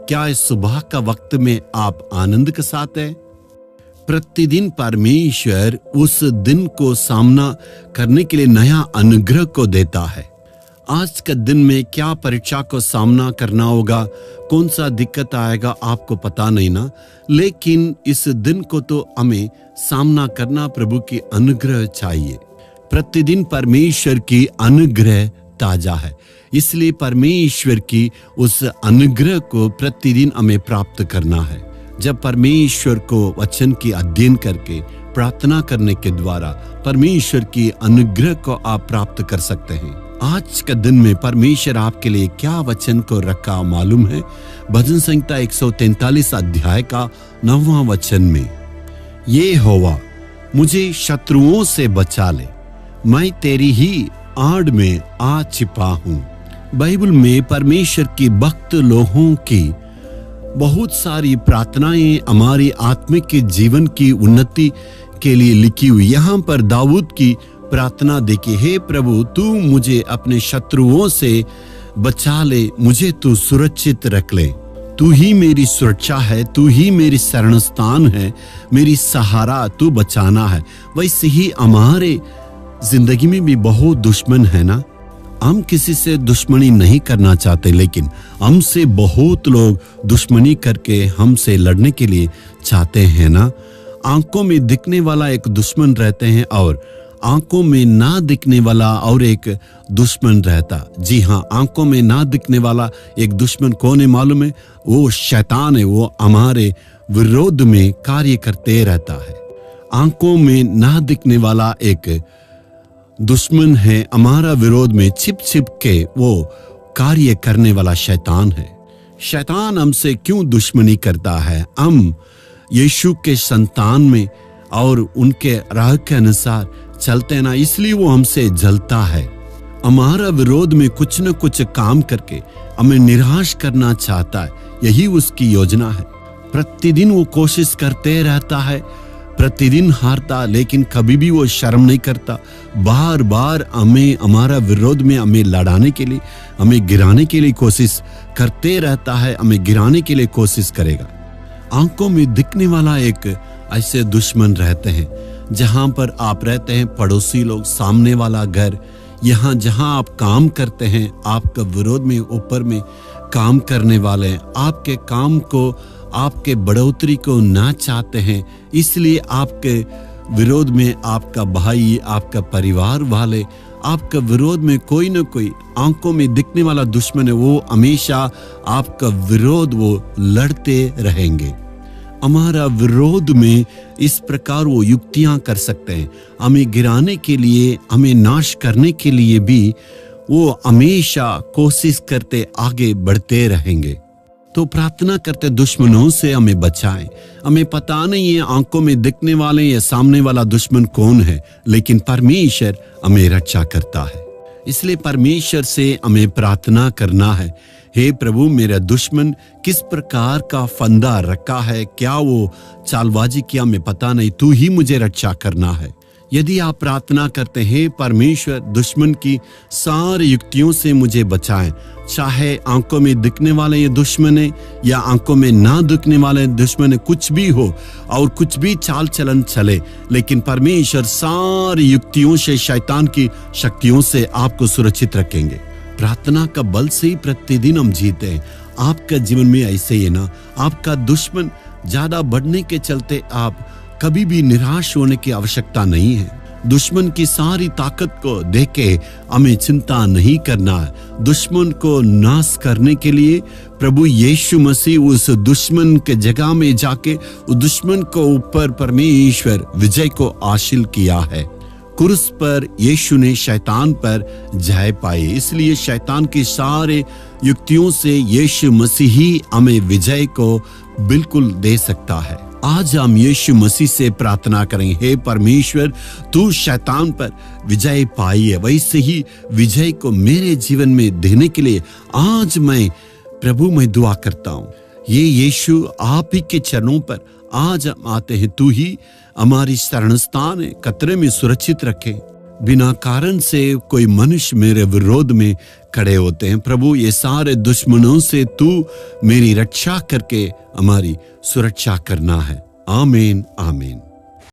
क्या इस सुबह का वक्त में आप आनंद के साथ हैं? प्रतिदिन परमेश्वर उस दिन को सामना करने के लिए नया अनुग्रह को देता है। आज के दिन में क्या परीक्षा को सामना करना होगा, कौन सा दिक्कत आएगा आपको पता नहीं ना, लेकिन इस दिन को तो हमें सामना करना प्रभु की अनुग्रह चाहिए। प्रतिदिन परमेश्वर की अनुग्रह ताजा है, इसलिए परमेश्वर की उस अनुग्रह को प्रतिदिन हमें प्राप्त करना है। जब परमेश्वर को वचन की अध्ययन करके प्रार्थना करने के द्वारा परमेश्वर की अनुग्रह को आप प्राप्त कर सकते हैं। आज के दिन में परमेश्वर आपके लिए क्या वचन को रखा मालूम है? भजन संहिता 143 अध्याय का 9वां वचन में, ये होवा मुझे शत्रुओं से बचा ले, मैं तेरी ही आड़ में आ छिपा हूं। बाइबल में परमेश्वर की भक्त लोगों की बहुत सारी प्रार्थनाएं हमारी आत्मिक के जीवन की उन्नति के लिए लिखी हुई। यहाँ पर दाऊद की प्रार्थना देखिए, हे प्रभु तू मुझे अपने शत्रुओं से बचा ले, मुझे तू सुरक्षित रख ले, तू ही मेरी सुरक्षा है, तू ही मेरी शरण स्थान है, मेरी सहारा तू बचाना है। वैसे ही हमारे जिंदगी में भी बहुत दुश्मन है ना। हम किसी से दुश्मनी नहीं करना चाहते, लेकिन हमसे बहुत लोग दुश्मनी करके हमसे लड़ने के लिए चाहते हैं ना। आंखों में दिखने वाला एक दुश्मन रहते हैं और आंखों में ना दिखने वाला और एक दुश्मन रहता। जी हाँ, आंखों में ना दिखने वाला एक दुश्मन कौन है मालूम है? वो शैतान है। वो हमारे विरोध में कार्य करते रहता है। आंखों में ना दिखने वाला एक दुश्मन है, हमारा विरोध में छिप छिप के वो कार्य करने वाला शैतान है। शैतान हमसे क्यों दुश्मनी करता है? हम यीशु के संतान में और उनके राह के अनुसार चलते ना, इसलिए वो हमसे जलता है। हमारा विरोध में कुछ न कुछ काम करके हमें निराश करना चाहता है। यही उसकी योजना है। प्रतिदिन वो कोशिश करते रहता है, प्रतिदिन हारता, लेकिन कभी भी वो शर्म नहीं करता। बार बार हमें हमारा विरोध में हमें लड़ाने के लिए, हमें गिराने के लिए कोशिश करते रहता है। हमें गिराने के लिए कोशिश करेगा। आंखों में दिखने वाला एक ऐसे दुश्मन रहते हैं। जहां पर आप रहते हैं, पड़ोसी लोग, सामने वाला घर, यहाँ जहां आप काम करते हैं, आपका विरोध में ऊपर में काम करने वाले आपके काम को, आपके बढ़ोतरी को ना चाहते हैं, इसलिए आपके विरोध में आपका भाई, आपका परिवार वाले, आपका विरोध में कोई न कोई आंखों में दिखने वाला दुश्मन है। वो हमेशा आपका विरोध वो लड़ते रहेंगे। हमारा विरोध में इस प्रकार वो युक्तियां कर सकते हैं। हमें गिराने के लिए, हमें नाश करने के लिए भी वो हमेशा कोशिश करते आगे बढ़ते रहेंगे। तो प्रार्थना करते दुश्मनों से हमें बचाएं। हमें पता नहीं है आंखों में दिखने वाले या सामने वाला दुश्मन कौन है, लेकिन परमेश्वर हमें रक्षा करता है। इसलिए परमेश्वर से हमें प्रार्थना करना है, हे प्रभु मेरा दुश्मन किस प्रकार का फंदा रखा है, क्या वो चालबाजी किया मैं पता नहीं, तू ही मुझे रक्षा करना है। यदि आप प्रार्थना करते हैं, परमेश्वर दुश्मन की सारी युक्तियों से मुझे बचाएं, चाहे आंखों में दिखने वाले ये दुश्मन है या आंखों में ना दिखने वाले दुश्मन है, कुछ भी हो और कुछ भी चाल चलन चले, लेकिन परमेश्वर सारी युक्तियों से, शैतान की शक्तियों से आपको सुरक्षित रखेंगे। प्रार्थना का बल से ही प्रतिदिन हम जीते हैं। आपका जीवन में ऐसे ही है ना। आपका दुश्मन ज्यादा बढ़ने के चलते आप कभी भी निराश होने की आवश्यकता नहीं है। दुश्मन की सारी ताकत को देख के हमें चिंता नहीं करना है। दुश्मन को नाश करने के लिए प्रभु यीशु मसीह उस दुश्मन के जगह में जाके उस दुश्मन को ऊपर परमेश्वर विजय को हासिल किया है। क्रूस पर यीशु ने शैतान पर जय पाई, इसलिए शैतान की सारे युक्तियों से यीशु मसीह ही हमें विजय को बिल्कुल दे सकता है। आज हम यीशु मसीह से प्रार्थना करें, हे परमेश्वर तू शैतान पर विजय पाई है, वैसे ही विजय को मेरे जीवन में देने के लिए आज मैं प्रभु में दुआ करता हूँ। ये यीशु आप ही के चरणों पर आज हम आते हैं। तू ही हमारी शरण स्थान है, कतरे में सुरक्षित रखे। बिना कारण से कोई मनुष्य मेरे विरोध में खड़े होते हैं। प्रभु, ये सारे दुश्मनों से तू मेरी रक्षा करके हमारी सुरक्षा करना है। आमीन, आमीन।